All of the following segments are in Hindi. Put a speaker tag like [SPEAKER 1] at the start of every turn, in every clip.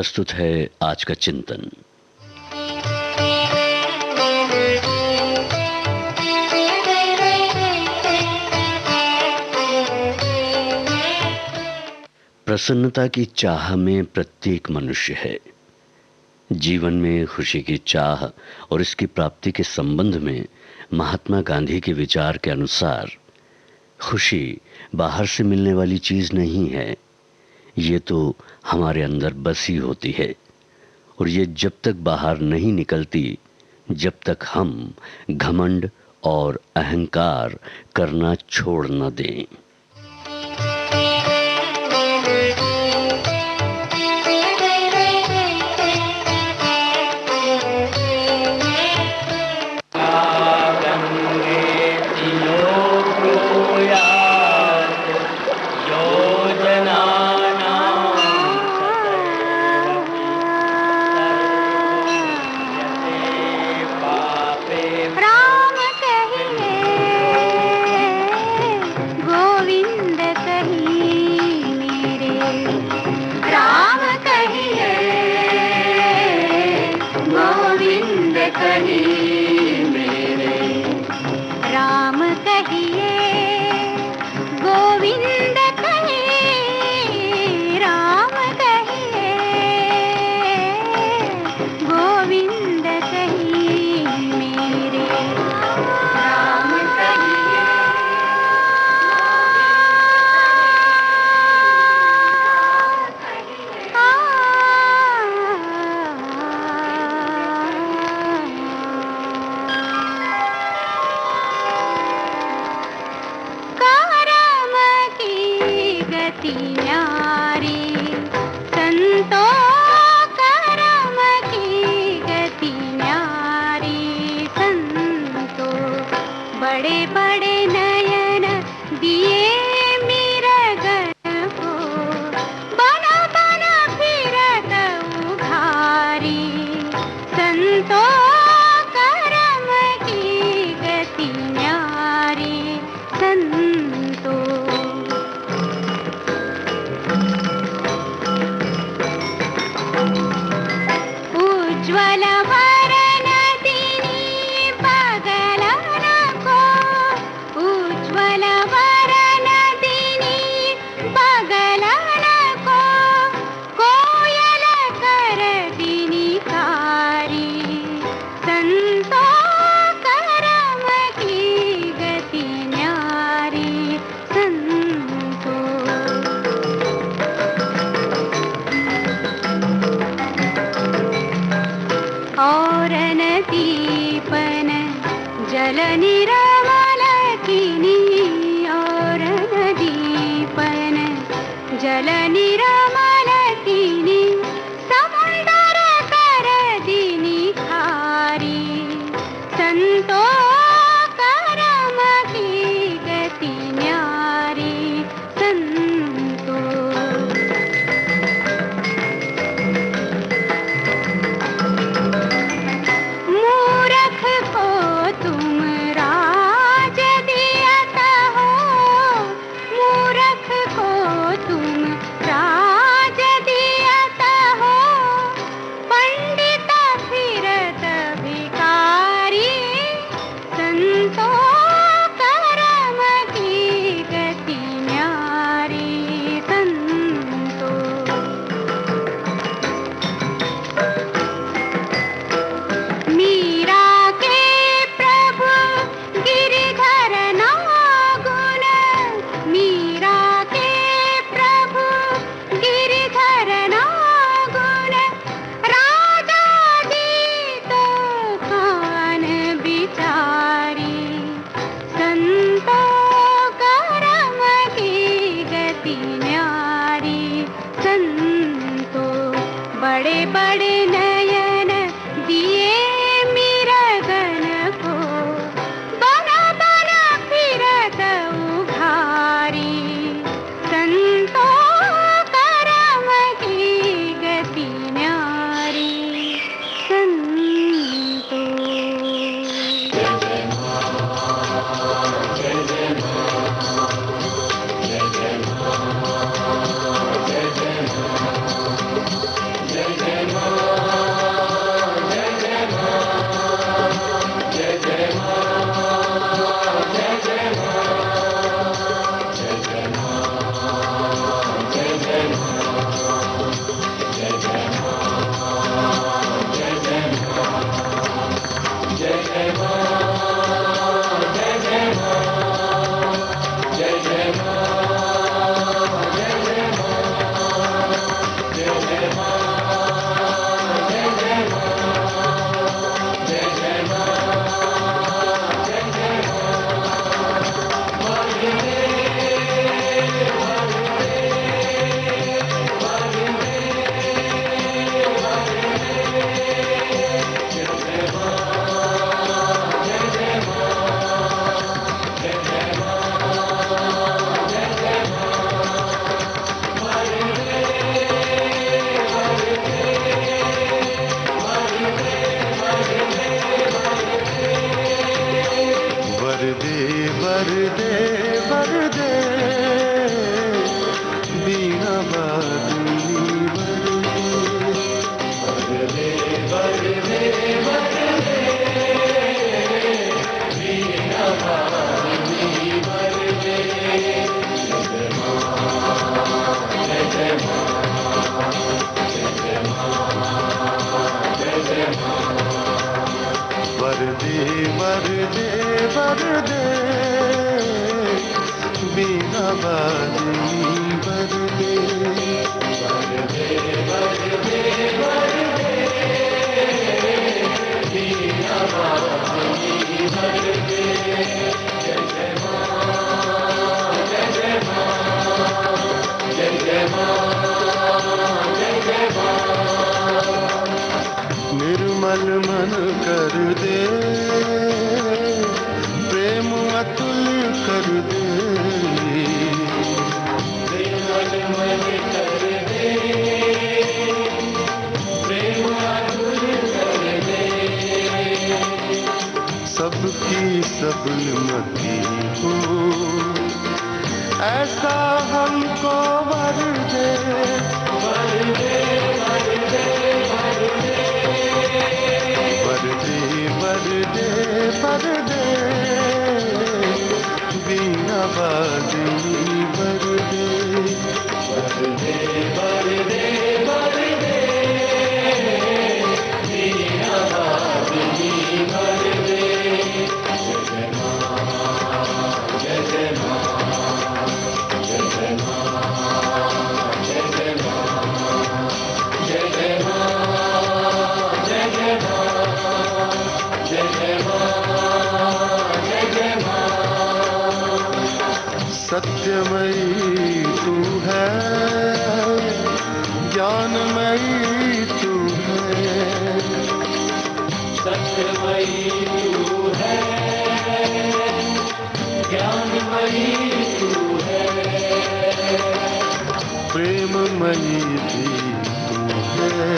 [SPEAKER 1] प्रस्तुत है आज का चिंतन। प्रसन्नता की चाह में प्रत्येक मनुष्य है। जीवन में खुशी की चाह और इसकी प्राप्ति के संबंध में महात्मा गांधी के विचार के अनुसार खुशी बाहर से मिलने वाली चीज नहीं है, ये तो हमारे अंदर बसी होती है और ये जब तक बाहर नहीं निकलती, जब तक हम घमंड और अहंकार करना छोड़ न दें।
[SPEAKER 2] वरदे वरदे बीना बादली वरदे वरदे वरदे बीना बादली वरदे जय जय मां जय जय मां वरदे वरदे वरदे बीना बादली वरदे वरदे वरदे वरदे बीना बादली वरदे जय जय मां जय जय मां जय जय मां जय जय मां निर्मल मन कर दे प्रेम अतुल कर दे निर्मल मन कर दे प्रेम अतुल कर दे सबकी सबलमती हो ऐसा हमको वर दे वरदे वरदे वरदे वरदे बीना बादली वरदे वरदे वरदे वरदे बीना बादली वरदे जय मां जय जय मां जय जय मां जय जय मां जय जय मां जय जय मां जय जय मां जय जय मां सत्यमयी तू है ज्ञानमयी तू है सत्यमयी तू है ज्ञानमयी तू है प्रेममयी भी तू है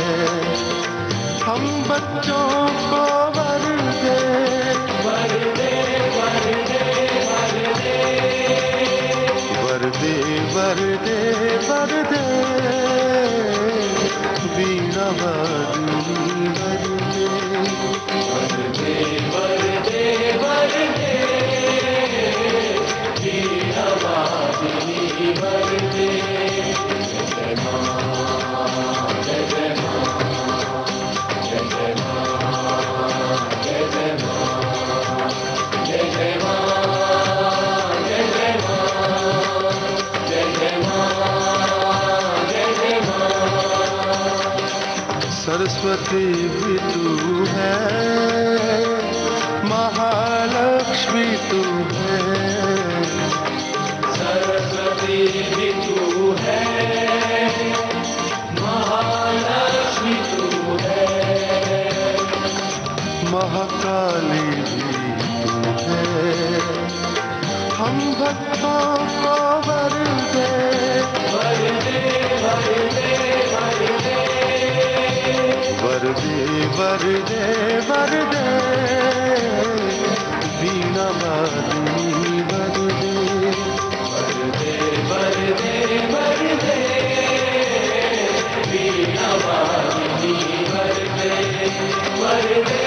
[SPEAKER 2] हम बच्चों को वर दे वरदे वरदे वरदे वरदे वरदे वरदे बीना बादली वरदे वरदे वरदे वरदे बीना बादली वरदे जय मां जय जय मां जय जय मां जय जय मां जय जय मां जय जय मां जय जय मां जय जय मां सरस्वती भी तू है महालक्ष्मी तू है सरस्वती भी तू है महालक्ष्मी तू है महाकाली भी तू है हम भक्तों को वर दे वरदे वरदे वरदे वरदे वरदे बीना बादली वरदे वरदे वरदे वरदे बीना बादली वरदे वरदे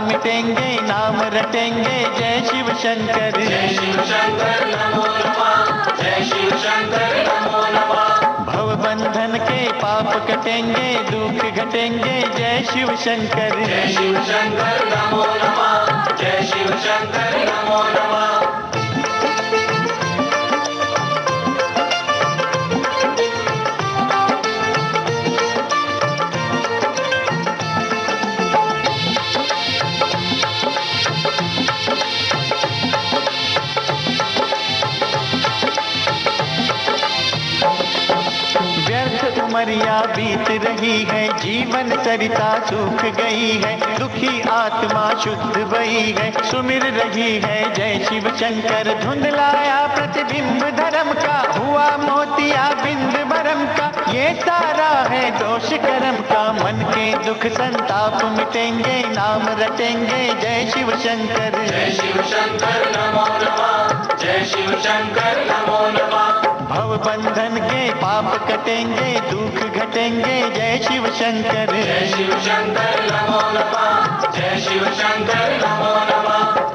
[SPEAKER 3] मिटेंगे नाम रटेंगे जय शिव शंकर
[SPEAKER 2] नमो नमः जय शिव शंकर नमो नमः
[SPEAKER 3] भव बंधन के पाप कटेंगे, दुख घटेंगे, जय शिव शंकर।
[SPEAKER 2] जय शिव शंकर नमो नमः, जय शिव शंकर नमो नमः।
[SPEAKER 3] व्यर्थ उमरिया बीत रही है, जीवन सरिता सूख गई है, दुखी आत्मा शुद्ध बही है, सुमिर रही है जय शिव शंकर। धुंधलाया प्रतिबिंब धर्म का, हुआ मोतिया बिंद भरम का, ये सारा है दोष कर्म का। मन के दुख संताप मिटेंगे, नाम रटेंगे, जय शिव शंकर।
[SPEAKER 2] जय शिव शंकर नमो नमः, जय शिव शंकर नमो नमः।
[SPEAKER 3] भव बंधन के पाप कटेंगे, दुख घटेंगे, जय शिव शंकर।
[SPEAKER 2] जय शिव शंकर नमो नमः, जय शिव शंकर नमो नमः।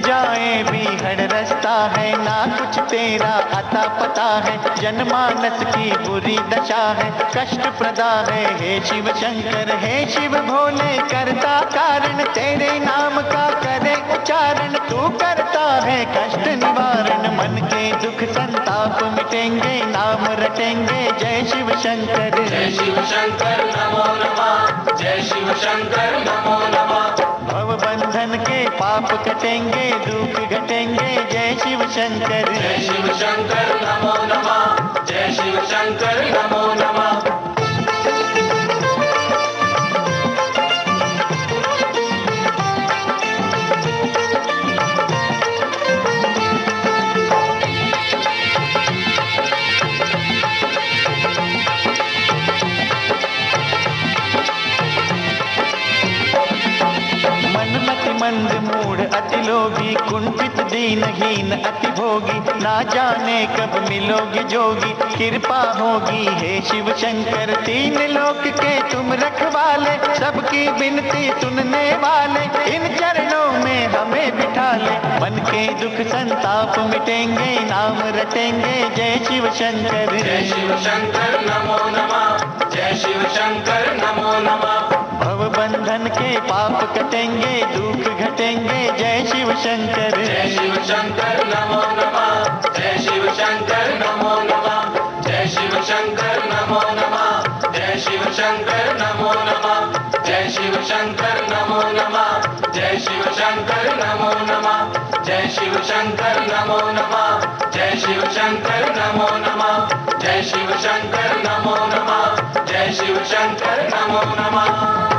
[SPEAKER 3] जाए भी हर रास्ता है, ना कुछ तेरा आता पता है, जनमानस की बुरी दशा है, कष्ट प्रदा है हे शिव शंकर। हे शिव भोले करता कारण, तेरे नाम का करे उच्चारण, तू करता है कष्ट निवारण। मन के दुख संताप मिटेंगे, नाम रटेंगे, जय शिव शंकर।
[SPEAKER 2] जय शिव शंकर नमो नमः, जय शिव शंकर नमो नमः।
[SPEAKER 3] भव बंधन के पाप कटेंगे, दुख घटेंगे, जय शिव शंकर।
[SPEAKER 2] जय शिव शंकर नमो नमः, जय शिव शंकर नमो नमः।
[SPEAKER 3] मंद मूढ़ अति लोभी, कुंठित दीनहीन अति भोगी, ना जाने कब मिलोगी जोगी, कृपा होगी हे शिव शंकर। तीन लोक के तुम रखवाले, सबकी विनती सुनने वाले, इन चरणों में हमें बिठा ले, मन के दुख संताप मिटेंगे, नाम रटेंगे, जय शिव शंकर।
[SPEAKER 2] जय शिव शंकर नमो नमः, जय शिव शंकर नमो नमः।
[SPEAKER 3] भव बंधन के पाप कटेंगे, दुख घटेंगे, जय शिव शंकर।
[SPEAKER 2] जय शिव शंकर नमो नमः, जय शिव शंकर नमो नमः। जय शिव शंकर नमो नमः, जय शिव शंकर नमो नमः। जय शिव शंकर नमो नमः, जय शिव शंकर नमो नमः। जय शिव शंकर नमो नमः, जय शिव शंकर नमो नमः। जय शिव शंकर नमो नमः, जय शिव शंकर नमो नमः।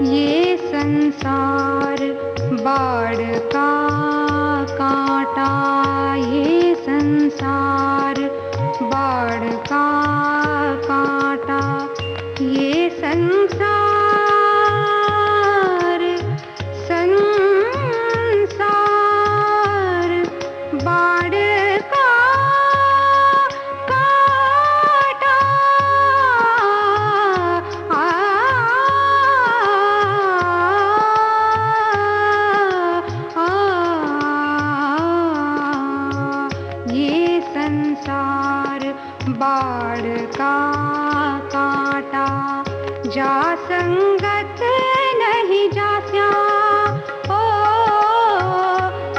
[SPEAKER 4] ये संसार बाढ़ का कांटा, ये संसार बाढ़ का कांटा, ये संसार बाढ़ का कांटा। ये संसार बाढ़ का कांटा, जा संगत नहीं जास्या, ओ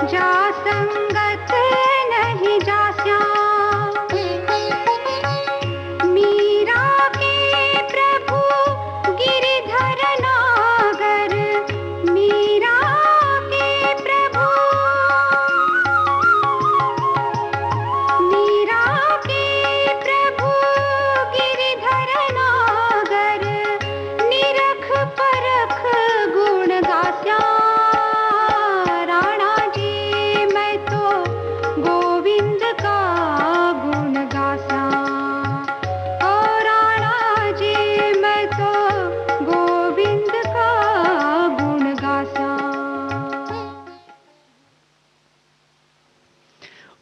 [SPEAKER 4] जा संगत नहीं जास्या। मीरा के प्रभु गिरधर नागर, मीरा के प्रभु, मीरा के प्रभु गिरधर नागर, निरख परख गुण गास्या। राणा जी मैं तो गोविंद का गुण गास्या, ओ राणा जी मैं तो गोविंद का गुण गास्या।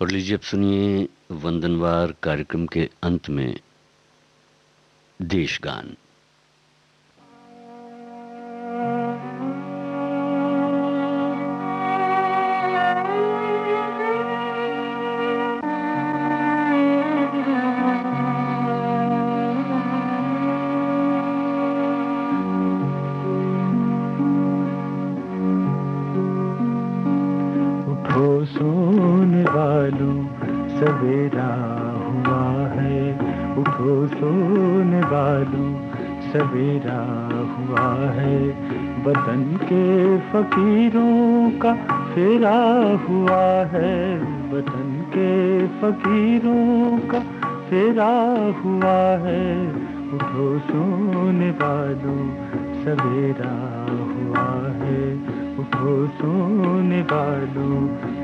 [SPEAKER 1] और लीजिए अब सुनिए वंदनवार कार्यक्रम के अंत में देशगान।
[SPEAKER 3] उठो सोने वालों सवेरा हुआ है, उठो सोने वालों सवेरा हुआ है। बदन के फकीरों का फेरा हुआ है, बदन के फकीरों का फेरा हुआ है। उठो सोने वालों सवेरा हुआ है, उठो सोने वालों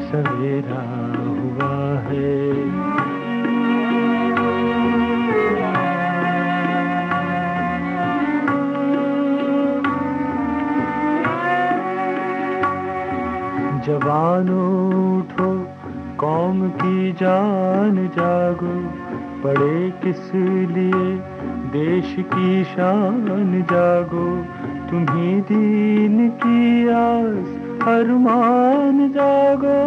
[SPEAKER 3] सवेरा हुआ है। जवानों उठो कौम की जान जागो, पड़े किस लिए देश की शान जागो। तुम्ही दीन की आस अरमान जागो,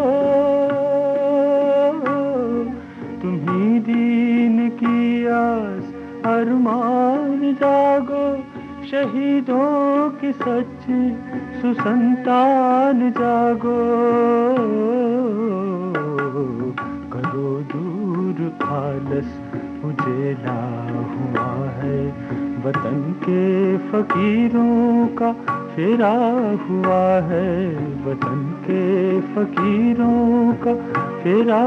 [SPEAKER 3] तुम्ही दीन की आस अरमान जागो। शहीदों की सच्ची सुसंतान जागो, करो दूर आलस उजेला हुआ है। वतन के फकीरों का फेरा हुआ है, वतन के फकीरों का फेरा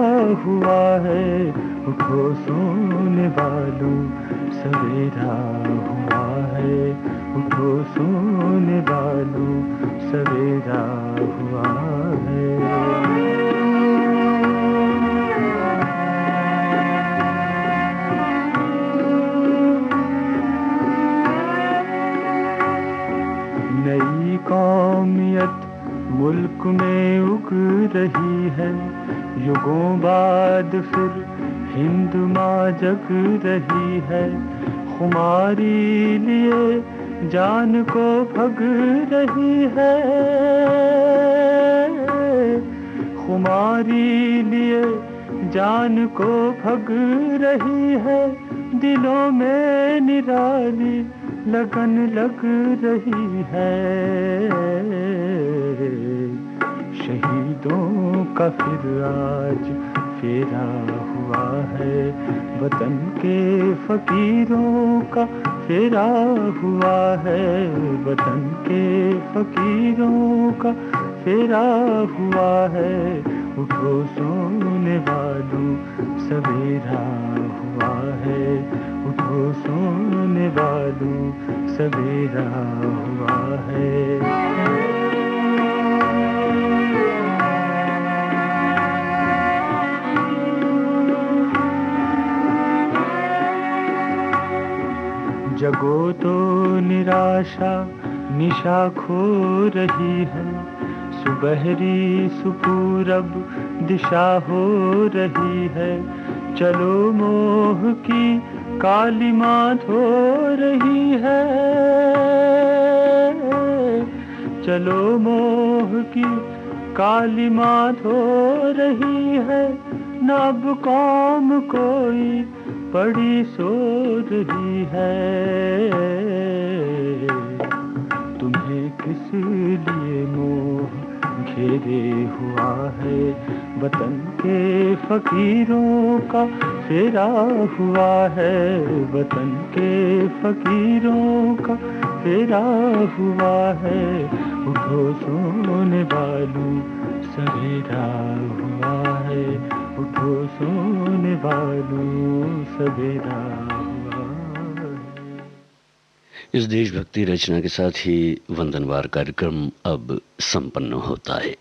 [SPEAKER 3] हुआ है। उठो सोने वालों सवेरा हुआ है, उठो सोने वालों सवेरा हुआ है। नई कौमियत मुल्क में उग रही है, युगों बाद फिर हिंद माँ जग रही है। खुमारी लिए जान को भग रही है, खुमारी लिए जान को भग रही है। दिलों में निराली लगन लग रही है, शहीदों का फिर आज फेरा हुआ है। वतन के फकीरों का फेरा हुआ है, वतन के फकीरों का फेरा हुआ है। उठो सोने वालों सवेरा हुआ है, उठो सोने वालों, सवेरा हुआ है। जगो तो निराशा निशा खो रही है, सुबहरी सुपूरब दिशा हो रही है। चलो मोह की कालिमा धो रही है, चलो मोह की कालिमा धो रही है। न अब कौम कोई पड़ी सो रही है। तुम्हें किस लिए मोह घेरे हुआ है, वतन के फकीरों का फेरा हुआ है, वतन के फकीरों का फेरा हुआ है। उठो सोने वालों, सवेरा हुआ है। उठो सोने वालों, सवेरा हुआ है।
[SPEAKER 1] इस देशभक्ति रचना के साथ ही वंदनवार कार्यक्रम अब संपन्न होता है।